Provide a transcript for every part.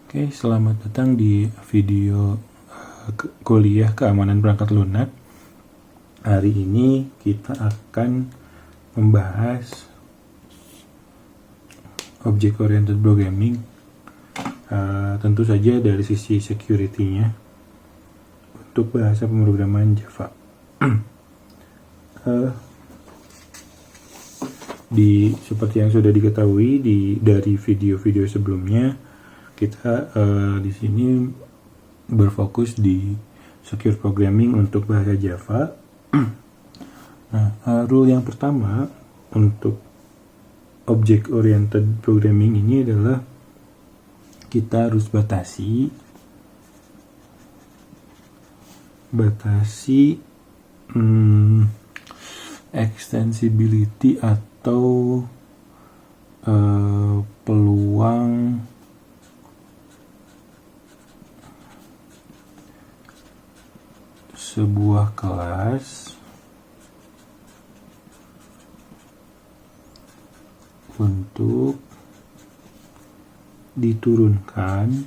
Oke, selamat datang di video kuliah keamanan perangkat lunak. Hari ini kita akan membahas object oriented programming, tentu saja dari sisi security-nya untuk bahasa pemrograman Java. Seperti yang sudah diketahui dari video-video sebelumnya, kita di sini berfokus di secure programming untuk bahasa Java. Nah, rule yang pertama untuk object oriented programming ini adalah kita harus batasi extensibility atau peluang sebuah kelas untuk diturunkan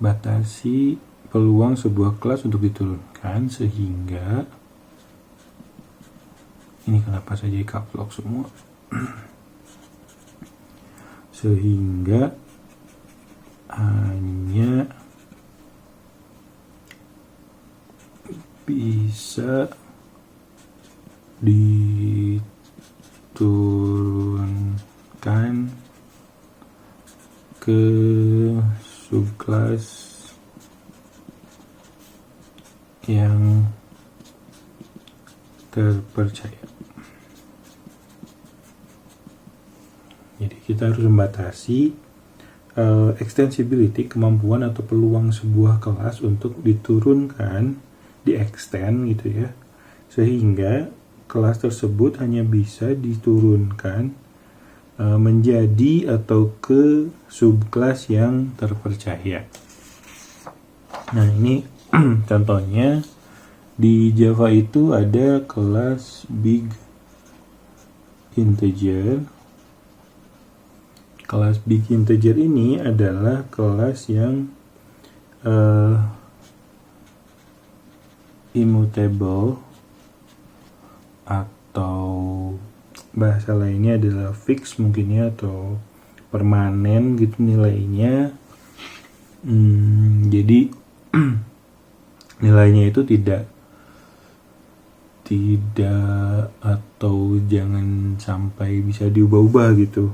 batasi peluang sebuah kelas untuk diturunkan sehingga ini kenapa saja caps lock semua sehingga hanya bisa diturunkan ke subkelas yang terpercaya. Jadi kita harus membatasi extensibility, kemampuan atau peluang sebuah kelas untuk diturunkan, di-extend gitu ya, sehingga kelas tersebut hanya bisa diturunkan menjadi atau ke subkelas yang terpercaya. Nah, ini contohnya di Java itu ada kelas big integer. Kelas big integer ini adalah kelas yang immutable atau bahasa lainnya adalah fix mungkin ya, atau permanen gitu nilainya. Jadi nilainya itu tidak atau jangan sampai bisa diubah-ubah gitu.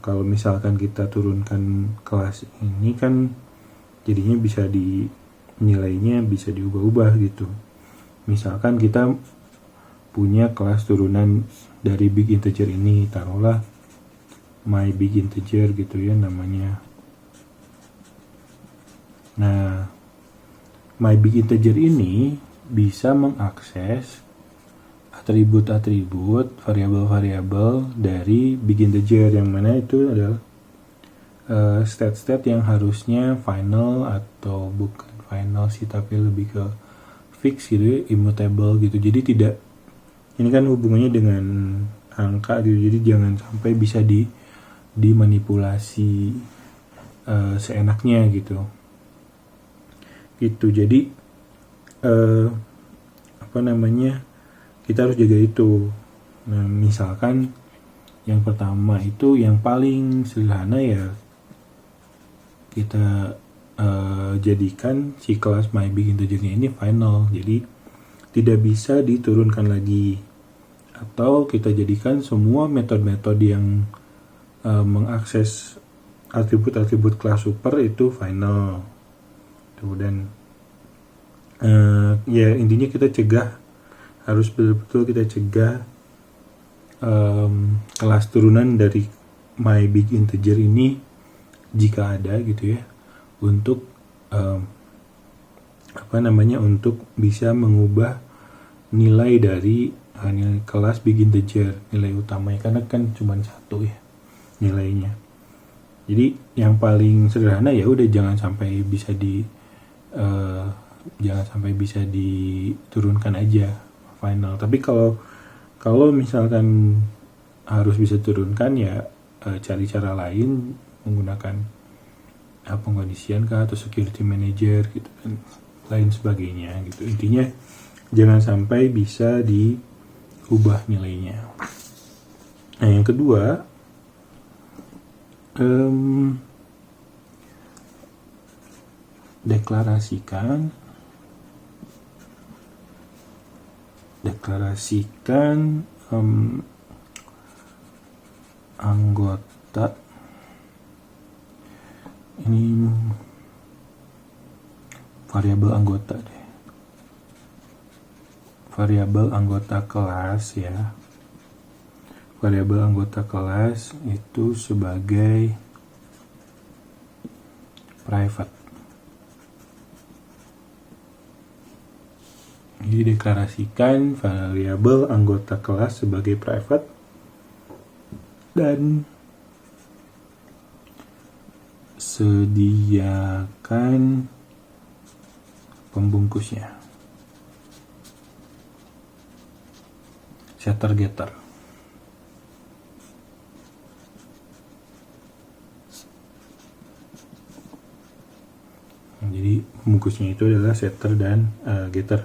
Kalau misalkan kita turunkan kelas ini kan jadinya nilainya bisa diubah-ubah gitu. Misalkan kita punya kelas turunan dari big integer ini, taruhlah my big integer gitu ya namanya. Nah, my big integer ini bisa mengakses atribut-atribut, variabel-variabel dari big integer, yang mana itu adalah state-state yang harusnya final atau bukan final sih, tapi lebih ke fix gitu ya, immutable gitu. Jadi ini kan hubungannya dengan angka gitu, jadi jangan sampai bisa dimanipulasi seenaknya gitu. Jadi kita harus jaga itu. Nah, misalkan yang pertama itu yang paling sederhana ya, kita jadikan si kelas my big integer-nya ini final, jadi tidak bisa diturunkan lagi. Atau kita jadikan semua metode-metode yang mengakses atribut-atribut kelas super itu final. Dan ya intinya kita harus betul-betul kita cegah kelas turunan dari my big integer ini jika ada gitu ya, untuk untuk bisa mengubah nilai dari nilai kelas big integer, nilai utamanya, karena kan cuma satu ya nilainya. Jadi yang paling sederhana ya udah jangan sampai bisa jangan sampai bisa diturunkan aja final. Tapi kalau misalkan harus bisa turunkan ya cari cara lain menggunakan pengkondisian kah atau security manager gitu dan lain sebagainya gitu. Intinya jangan sampai bisa diubah nilainya. Nah, yang kedua, deklarasikan anggota ini variabel anggota deh, variabel anggota kelas ya, variabel anggota kelas itu sebagai private. Jadi deklarasikan variabel anggota kelas sebagai private dan sediakan pembungkusnya, setter getter. Jadi pembungkusnya itu adalah setter dan getter.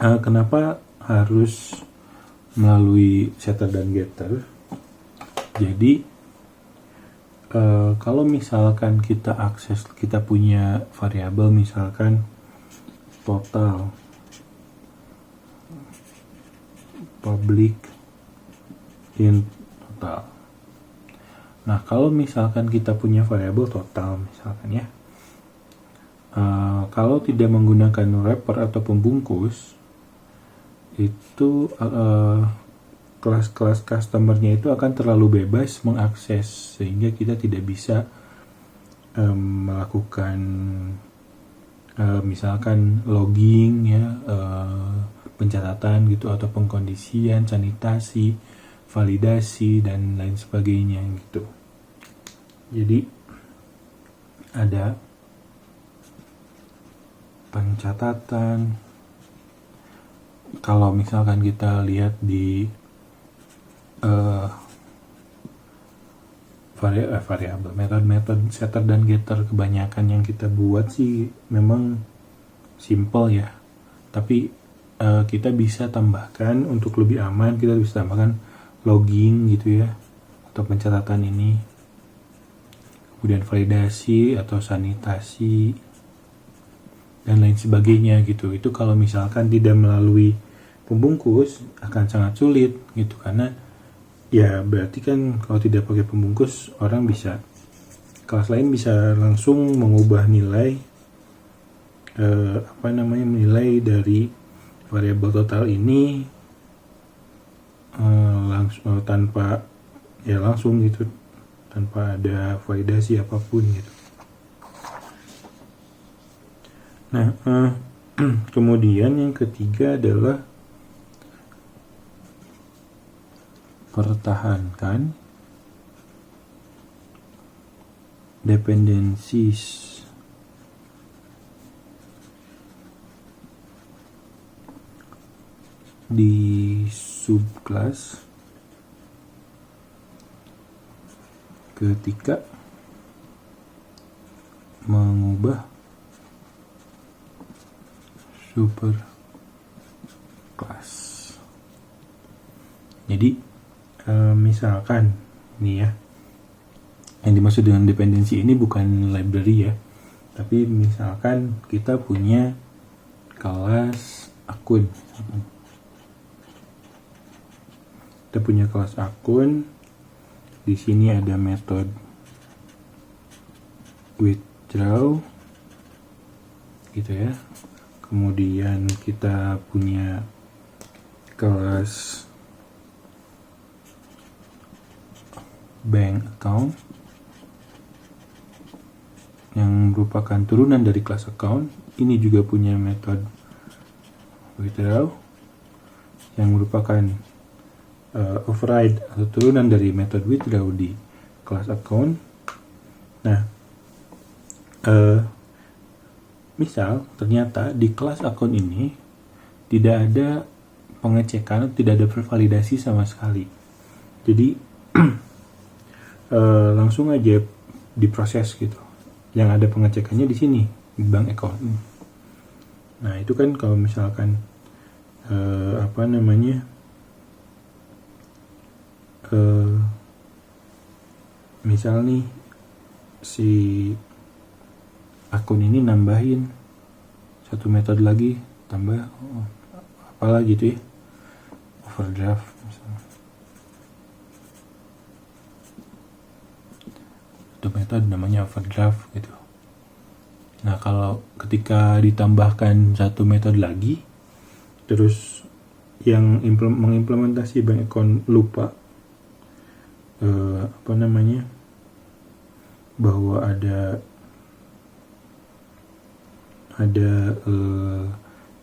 Kenapa harus melalui setter dan getter? Jadi kalau misalkan kita punya variabel misalkan total public int total. Nah, kalau misalkan kita punya variabel total misalkan ya, kalau tidak menggunakan wrapper atau pembungkus, itu kelas-kelas customernya itu akan terlalu bebas mengakses sehingga kita tidak bisa melakukan misalkan logging ya, pencatatan gitu atau pengkondisian, sanitasi, validasi dan lain sebagainya gitu. Jadi ada pencatatan. Kalau misalkan kita lihat di variabel, metode setter dan getter, kebanyakan yang kita buat sih memang simple ya, tapi kita bisa tambahkan untuk lebih aman, kita bisa tambahkan logging gitu ya, atau pencatatan ini, kemudian validasi atau sanitasi dan lain sebagainya gitu. Itu kalau misalkan tidak melalui pembungkus akan sangat sulit gitu, karena ya berarti kan kalau tidak pakai pembungkus kelas lain bisa langsung mengubah nilai nilai dari variabel total ini langsung gitu tanpa ada validasi apapun gitu. Nah, kemudian yang ketiga adalah pertahankan dependencies di subclass ketika mengubah superclass. Jadi misalkan nih ya, yang dimaksud dengan dependensi ini bukan library ya, tapi misalkan kita punya kelas akun. Kita punya kelas akun, di sini ada metode withdraw gitu ya. Kemudian kita punya kelas bank account yang merupakan turunan dari kelas account. Ini juga punya metode withdraw yang merupakan override atau turunan dari metode withdraw di kelas account. Nah, misal ternyata di kelas akun ini tidak ada pengecekan, tidak ada validasi sama sekali. Jadi langsung aja diproses gitu. Yang ada pengecekannya di sini, di bank account. Nah itu kan kalau misalkan misal nih si akun ini nambahin satu metode lagi, tambah apalah gitu ya, overdraft misalnya. Satu metode namanya overdraft gitu. Nah kalau ketika ditambahkan satu metode lagi, terus yang mengimplementasi bank account lupa bahwa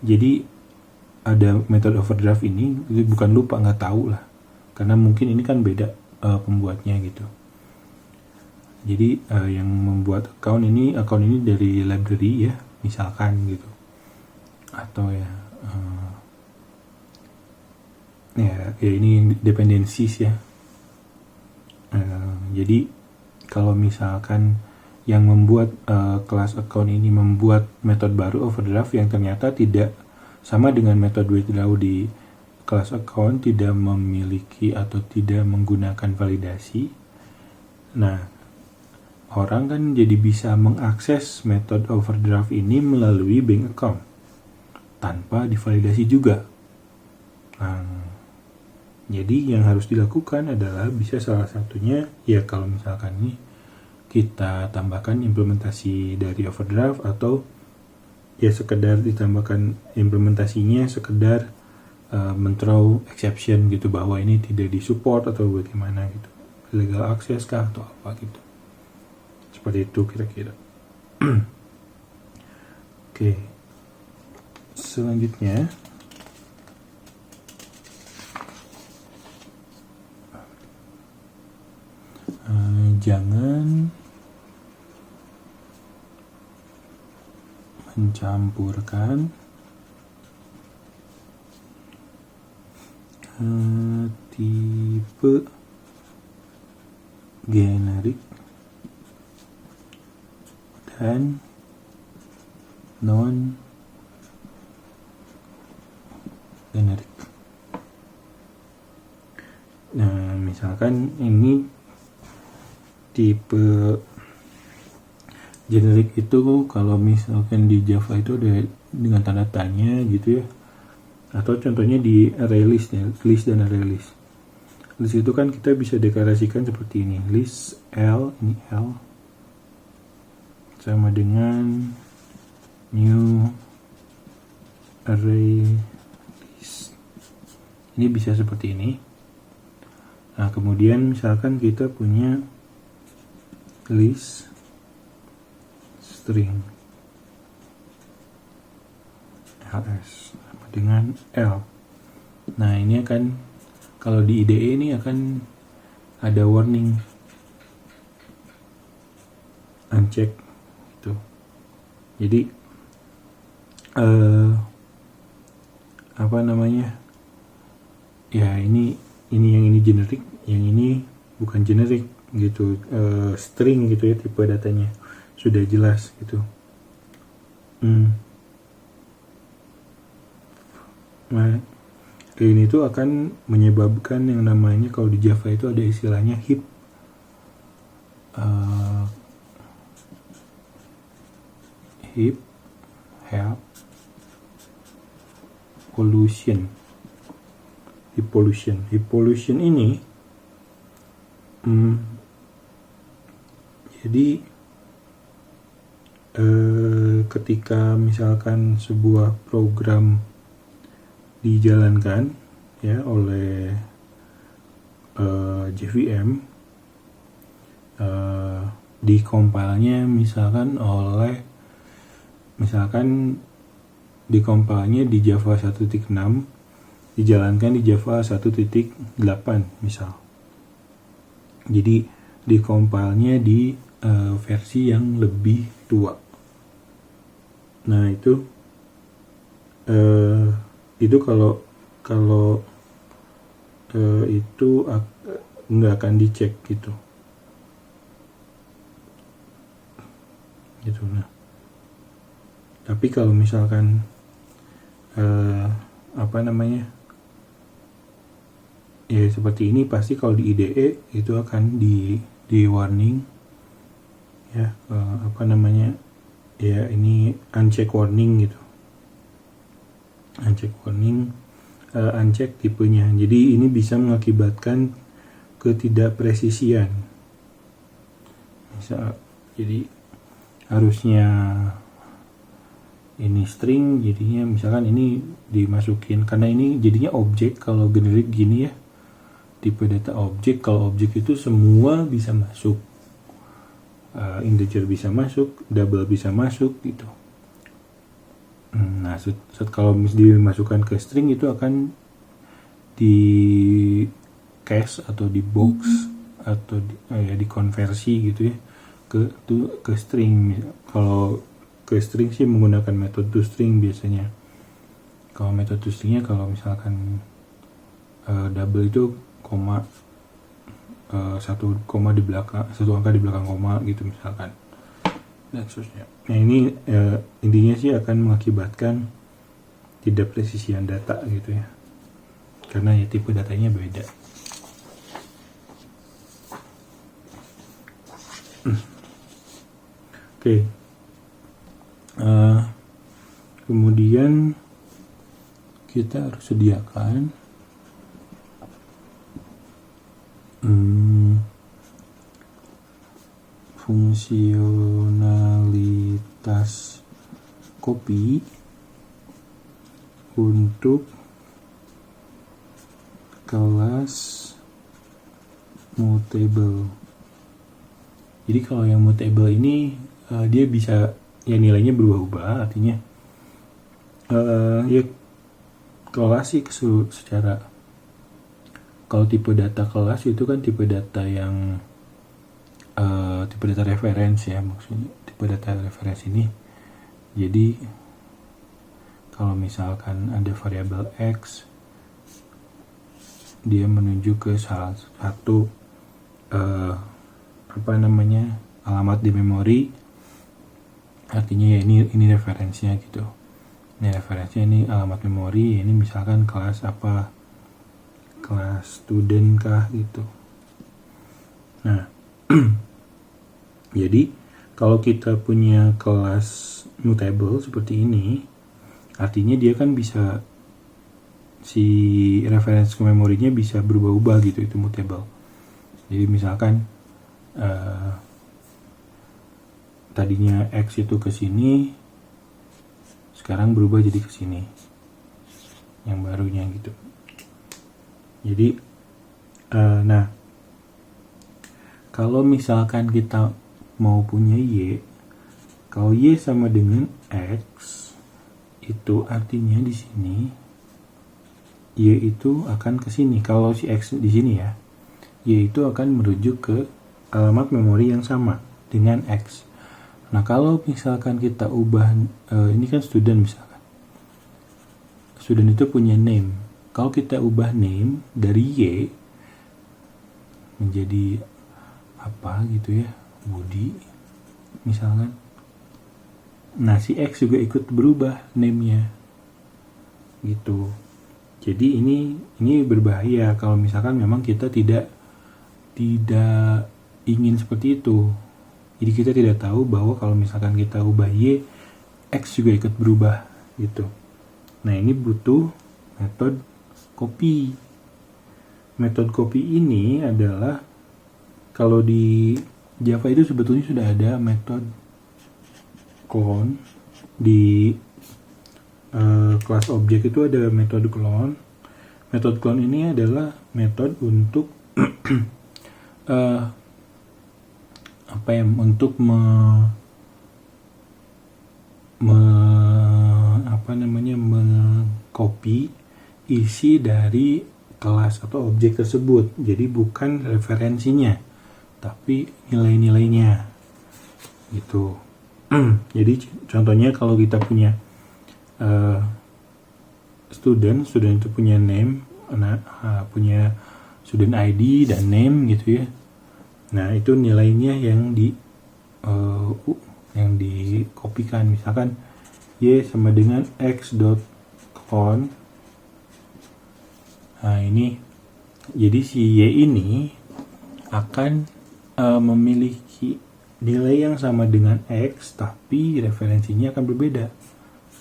jadi ada metode overdraft ini, itu bukan lupa, nggak tahu lah, karena mungkin ini kan beda pembuatnya gitu. Jadi yang membuat akun ini dari library ya misalkan gitu, atau ya ini dependencies ya. Jadi kalau misalkan yang membuat kelas account ini membuat metode baru overdraft yang ternyata tidak sama dengan metode withdraw di kelas account, tidak memiliki atau tidak menggunakan validasi. Nah, orang kan jadi bisa mengakses metode overdraft ini melalui bank account tanpa divalidasi juga. Nah, jadi yang harus dilakukan adalah bisa salah satunya ya kalau misalkan nih kita tambahkan implementasi dari overdraft, atau ya sekedar ditambahkan implementasinya sekedar men-throw exception gitu bahwa ini tidak disupport atau bagaimana gitu, illegal access kah atau apa gitu, seperti itu kira-kira. Oke, selanjutnya jangan mencampurkan tipe generik dan non generik. Nah, misalkan ini tipe generik itu kalau misalkan di Java itu ada dengan tanda tanya gitu ya, atau contohnya di array list ya, list dan array list. List itu kan kita bisa deklarasikan seperti ini, list L, ini L sama dengan new array list. Ini bisa seperti ini. Nah kemudian misalkan kita punya list string ls sama dengan L. Nah ini akan, kalau di IDE ini akan ada warning uncheck gitu. Jadi ya ini yang ini generik, yang ini bukan generik gitu, string gitu ya, tipe datanya sudah jelas gitu. Nah ini tuh akan menyebabkan yang namanya, kalau di Java itu ada istilahnya heap pollution ini jadi ketika misalkan sebuah program dijalankan ya oleh JVM, dikompilnya dikompilnya di Java 1.6, dijalankan di Java 1.8 misal. Jadi dikompilnya di versi yang lebih tua. Nah itu kalau kalau itu nggak akan dicek gitu. Nah, tapi kalau misalkan ya seperti ini, pasti kalau di IDE itu akan di warning ya, ya ini uncheck warning gitu, uncheck warning, uncheck tipenya. Jadi ini bisa mengakibatkan ketidakpresisian. Jadi harusnya ini string, jadinya misalkan ini dimasukin, karena ini jadinya objek. Kalau generik gini ya, tipe data objek. Kalau objek itu semua bisa masuk, integer bisa masuk, double bisa masuk gitu. Nah, kalau dimasukkan ke string itu akan di cache atau di box atau dikonversi gitu ya ke string. Kalau ke string sih menggunakan method toString biasanya. Kalau method toStringnya kalau misalkan double itu koma, satu koma di belakang, satu angka di belakang koma gitu misalkan, dan seterusnya. Nah ini intinya sih akan mengakibatkan tidak presisian data gitu ya, karena ya tipe datanya beda. Oke. Kemudian kita harus sediakan fungsionalitas copy untuk kelas mutable. Jadi kalau yang mutable ini dia bisa ya nilainya berubah-ubah, artinya ya kelas sih secara, kalau tipe data kelas itu kan tipe data yang tipe data reference ya, maksudnya tipe data reference ini. Jadi kalau misalkan ada variabel x, dia menuju ke salah satu alamat di memori, artinya ya ini referensinya gitu. Ini referensinya, ini alamat memori, ini misalkan kelas apa, kelas student kah gitu. Nah jadi kalau kita punya kelas mutable seperti ini, artinya dia kan bisa, si reference ke memorinya bisa berubah-ubah gitu, itu mutable. Jadi misalkan tadinya X itu ke sini, sekarang berubah jadi ke sini, yang barunya gitu. Jadi nah kalau misalkan kita mau punya Y, kalau Y sama dengan X, itu artinya di sini Y itu akan ke sini. Kalau si X di sini ya, Y itu akan merujuk ke alamat memori yang sama dengan X. Nah kalau misalkan kita ubah, ini kan student misalkan, student itu punya name. Kalau kita ubah name dari Y menjadi apa gitu ya, Budi misalkan, nah si X juga ikut berubah name-nya gitu. Jadi ini berbahaya kalau misalkan memang kita tidak ingin seperti itu. Jadi kita tidak tahu bahwa kalau misalkan kita ubah Y, X juga ikut berubah gitu. Nah ini butuh metode copy. Metode copy ini adalah, kalau di Java itu sebetulnya sudah ada metode clone. Di kelas objek itu ada metode clone. Metode clone ini adalah metode untuk untuk mengcopy isi dari kelas atau objek tersebut. Jadi bukan referensinya, tapi nilai-nilainya gitu. Jadi contohnya kalau kita punya student itu punya name, punya student ID dan name gitu ya. Nah itu nilainya yang dikopikan, misalkan y sama dengan x.clone. Nah ini jadi si y ini akan memiliki nilai yang sama dengan X, tapi referensinya akan berbeda.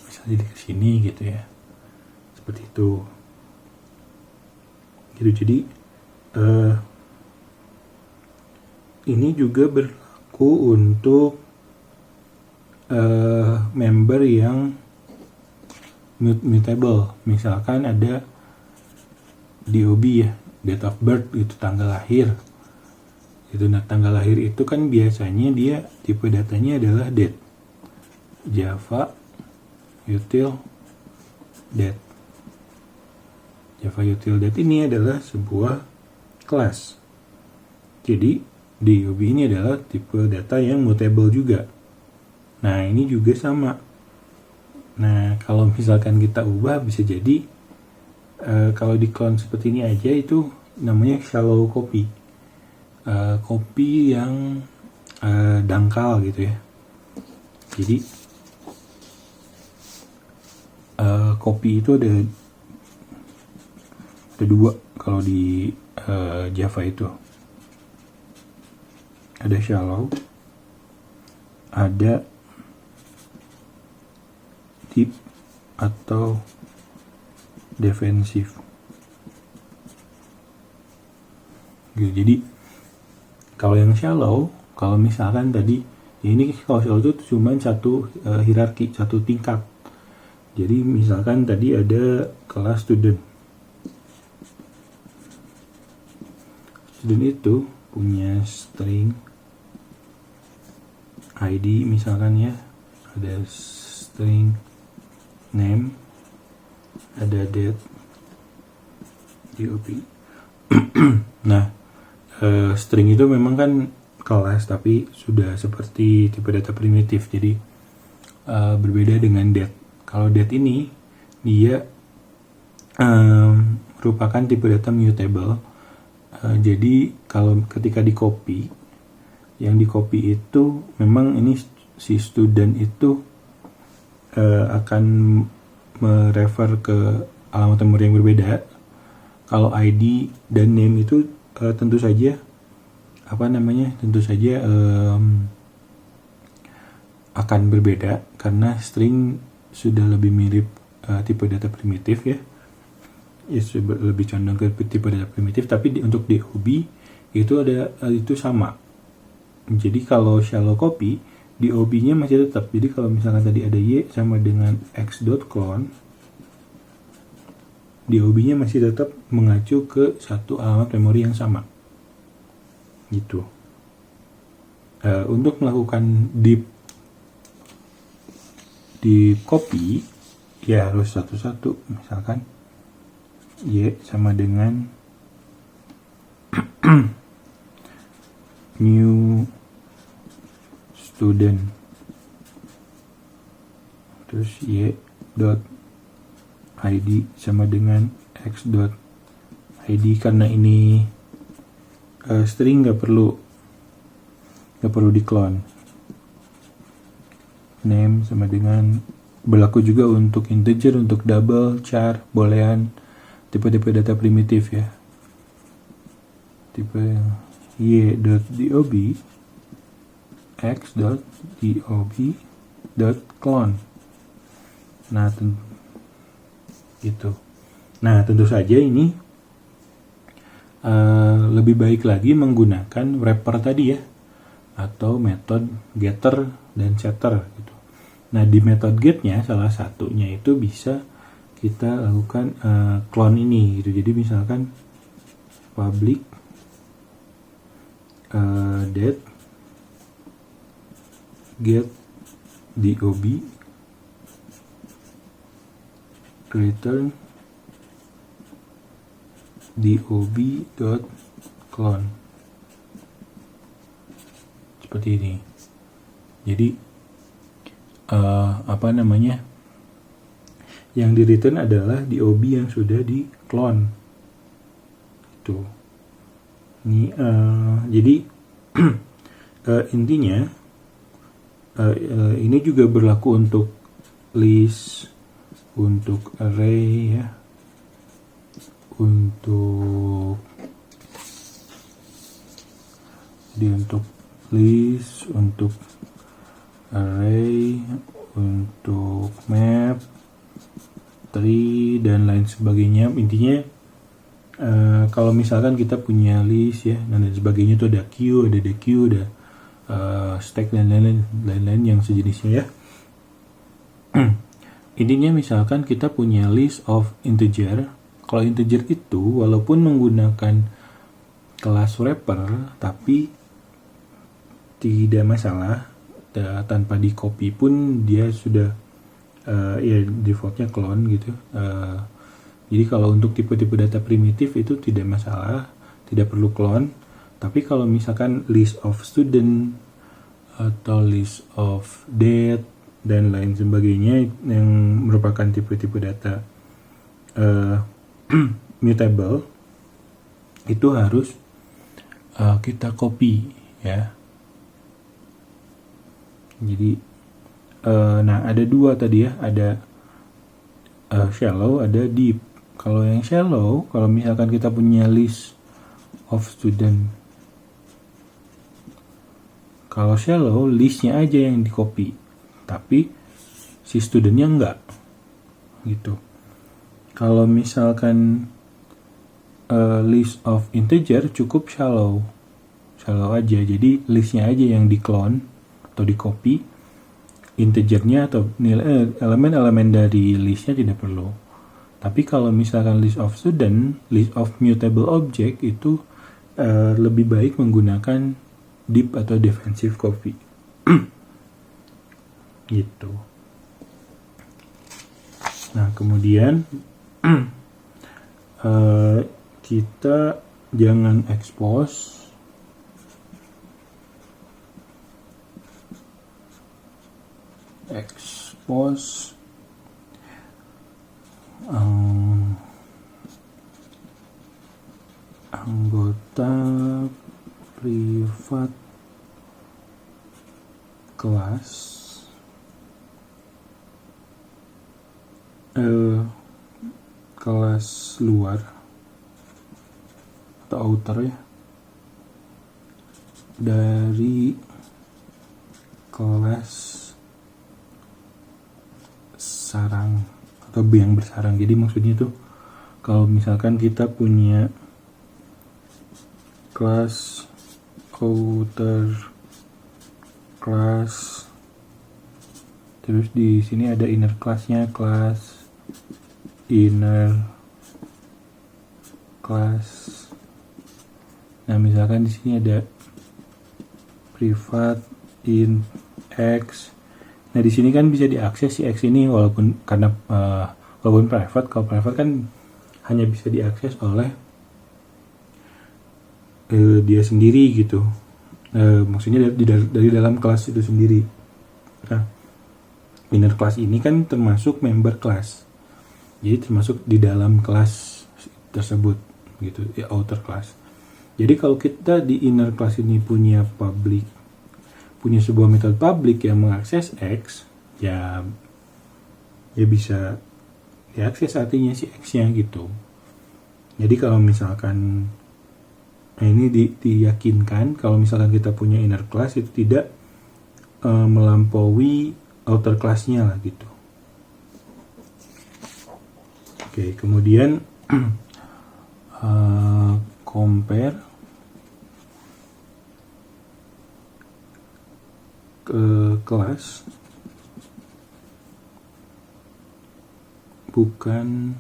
Misalnya di sini gitu ya. Seperti itu. Gitu, jadi ini juga berlaku untuk member yang mutable. Misalkan ada DOB ya, date of birth itu tanggal lahir. Itu, nah tanggal lahir itu kan biasanya dia tipe datanya adalah date. Java util date. Java util date ini adalah sebuah kelas. Jadi DOB ini adalah tipe data yang mutable juga. Nah ini juga sama. Nah kalau misalkan kita ubah bisa jadi kalau di clone seperti ini aja itu namanya shallow copy. Kopi yang dangkal gitu ya. Jadi kopi itu ada dua kalau di Java itu. Ada shallow, ada deep atau defensive. Gitu, jadi kalau yang shallow, kalau misalkan tadi ini kalau shallow itu cuma satu hierarki, satu tingkat. Jadi misalkan tadi ada kelas student. Student itu punya string ID misalkan ya, ada string name, ada date, DOB. Nah, string itu memang kan kelas tapi sudah seperti tipe data primitif, jadi berbeda dengan date. Kalau date ini dia merupakan tipe data mutable. Jadi kalau ketika di copy, yang di copy itu memang ini si student itu akan merefer ke alamat nomor yang berbeda. Kalau ID dan name itu tentu saja akan berbeda karena string sudah lebih mirip tipe data primitif ya. Lebih condong ke tipe data primitif, tapi untuk DOB itu sama. Jadi kalau shallow copy, DOB-nya masih tetap. Jadi kalau misalkan tadi ada y sama dengan x.clone, DOB-nya masih tetap mengacu ke satu alamat memori yang sama. Gitu. Untuk melakukan deep copy ya harus satu-satu. Misalkan y sama dengan new student, terus y dot id sama dengan x dot id. Karena ini string nggak perlu di clone. Name sama dengan, berlaku juga untuk integer, untuk double, char, boolean, tipe-tipe data primitif ya. Tipe y.dob x.dob.clone. Nah, gitu. Nah, tentu saja ini lebih baik lagi menggunakan wrapper tadi ya, atau metode getter dan setter gitu. Nah, di metode get-nya salah satunya itu bisa kita lakukan clone ini gitu. Jadi misalkan public date get dob return dob.clone, seperti ini. Jadi yang di return adalah DOB yang sudah di clone. Tuh. Ini jadi intinya ini juga berlaku untuk list, untuk array ya, untuk list, untuk array, untuk map, tree, dan lain sebagainya. Intinya kalau misalkan kita punya list ya dan lain sebagainya, itu ada queue, ada deque, ada stack dan lain-lain yang sejenisnya ya. Intinya misalkan kita punya list of integer. Kalau integer itu walaupun menggunakan kelas wrapper tapi tidak masalah, tanpa di copy pun dia sudah ya defaultnya clone gitu. Jadi kalau untuk tipe-tipe data primitif itu tidak masalah, tidak perlu clone. Tapi kalau misalkan list of student atau list of date dan lain sebagainya yang merupakan tipe-tipe data mutable, itu harus kita copy ya. Jadi nah ada dua tadi ya, ada shallow, ada deep. Kalau yang shallow, kalau misalkan kita punya list of student, kalau shallow listnya aja yang di copy, tapi si studentnya enggak gitu. Kalau misalkan list of integer cukup shallow aja, jadi listnya aja yang di clone atau di copy, integernya atau nilai elemen-elemen dari listnya tidak perlu. Tapi kalau misalkan list of student, list of mutable object itu lebih baik menggunakan deep atau defensive copy. Gitu. Nah, kemudian kita jangan expose anggota privat kelas kelas luar atau outer ya, dari kelas sarang atau yang bersarang. Jadi maksudnya tuh kalau misalkan kita punya kelas outer class, terus di sini ada inner classnya, kelas inner class. Nah, misalkan di sini ada privat int x. Nah, di sini kan bisa diakses si x ini walaupun private. Kalau private kan hanya bisa diakses oleh dia sendiri gitu. Maksudnya dari dalam kelas itu sendiri. Nah, inner class ini kan termasuk member class. Jadi termasuk di dalam kelas tersebut gitu, ya, outer class. Jadi kalau kita di inner class ini punya sebuah metode public yang mengakses X, ya bisa diakses artinya si X-nya gitu. Jadi kalau misalkan ini diyakinkan kalau misalkan kita punya inner class itu tidak melampaui outer class-nya lah gitu. Oke, kemudian compare ke kelas bukan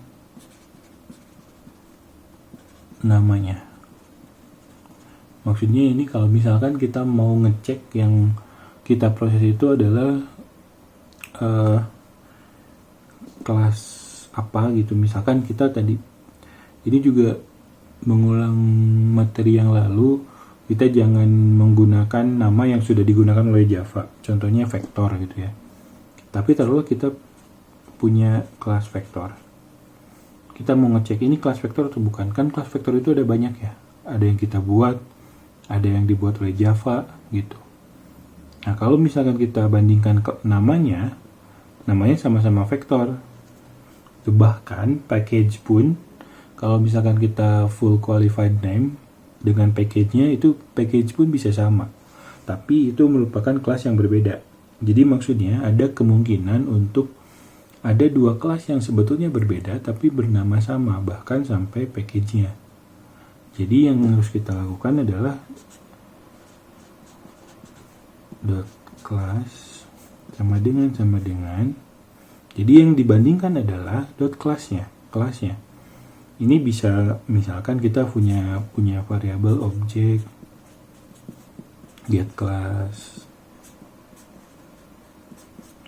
namanya. Maksudnya ini kalau misalkan kita mau ngecek yang kita proses itu adalah kelas apa gitu. Misalkan kita tadi ini juga mengulang materi yang lalu, kita jangan menggunakan nama yang sudah digunakan oleh Java. Contohnya vektor gitu ya. Tapi taruhlah kita punya kelas vektor. Kita mau ngecek ini kelas vektor atau bukan. Kan kelas vektor itu ada banyak ya. Ada yang kita buat, ada yang dibuat oleh Java gitu. Nah, kalau misalkan kita bandingkan namanya sama-sama vektor. Bahkan package pun, kalau misalkan kita full qualified name dengan package-nya, itu package pun bisa sama. Tapi itu merupakan kelas yang berbeda. Jadi maksudnya ada kemungkinan untuk ada dua kelas yang sebetulnya berbeda tapi bernama sama, bahkan sampai package-nya. Jadi yang harus kita lakukan adalah dot class sama dengan. Jadi yang dibandingkan adalah dot kelasnya. Ini bisa misalkan kita punya variabel objek get class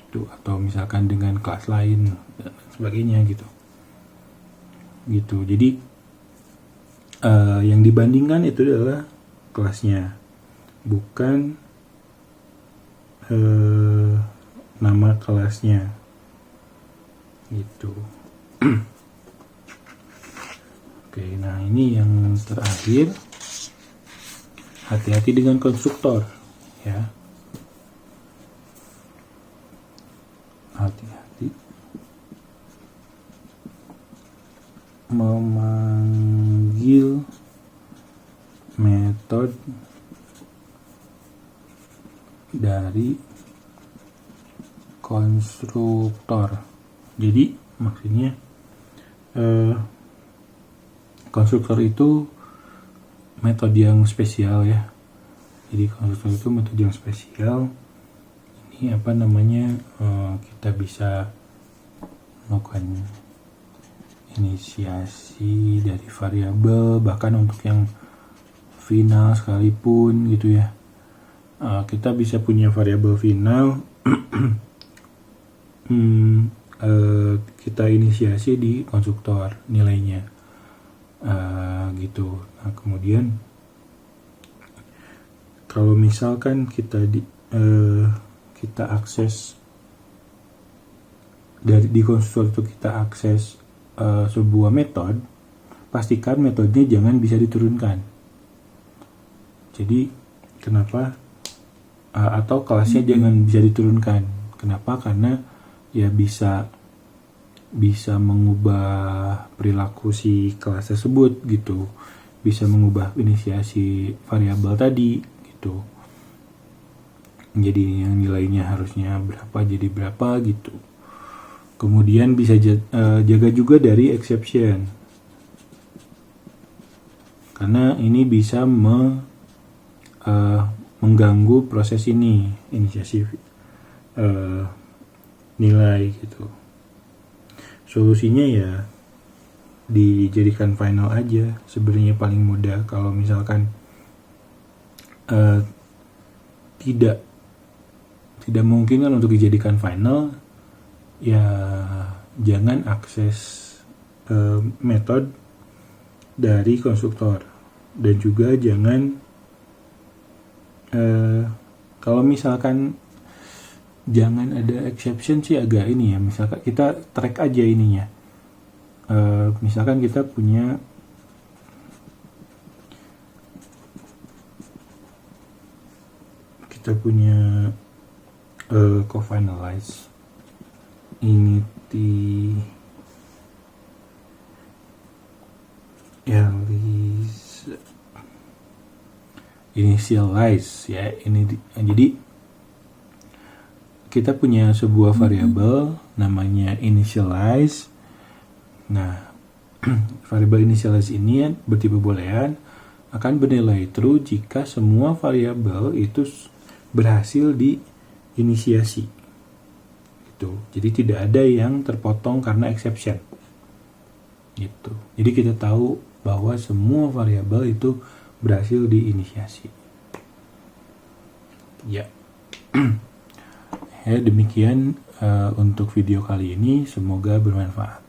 itu, atau misalkan dengan kelas lain dan sebagainya gitu. Jadi yang dibandingkan itu adalah kelasnya, bukan nama kelasnya gitu. Oke, nah ini yang terakhir, hati-hati dengan konstruktor ya. Hati-hati memanggil metode dari konstruktor. Jadi maksudnya konstruktor itu metode yang spesial ya. Jadi konstruktor itu metode yang spesial. Ini apa namanya, kita bisa melakukan inisiasi dari variabel, bahkan untuk yang final sekalipun gitu ya. Kita bisa punya variabel final kita inisiasi di konstruktor nilainya gitu. Nah, kemudian kalau misalkan kita akses di konstruktor itu, kita akses sebuah metode, pastikan metodenya jangan bisa diturunkan. Jadi kenapa? Atau kelasnya jangan bisa diturunkan. Kenapa? Karena ya bisa mengubah perilaku si kelas tersebut gitu, bisa mengubah inisiasi variabel tadi gitu. Jadi yang nilainya harusnya berapa jadi berapa gitu. Kemudian bisa jaga juga dari exception, karena ini bisa mengganggu proses ini, inisiasi nilai gitu. Solusinya ya dijadikan final aja, sebenarnya paling mudah. Kalau misalkan tidak mungkin kan untuk dijadikan final, ya jangan akses metode dari konstruktor, dan juga jangan kalau misalkan jangan ada exception sih agak ini ya. Misalkan kita track aja ininya, misalkan kita punya cofinalize initialize ya. Jadi kita punya sebuah variabel namanya initialize. Nah, variabel initialize ini bertipe boolean akan bernilai true jika semua variabel itu berhasil diinisiasi. Gitu. Jadi tidak ada yang terpotong karena exception. Gitu. Jadi kita tahu bahwa semua variabel itu berhasil diinisiasi. Ya. Ya, demikian untuk video kali ini, semoga bermanfaat.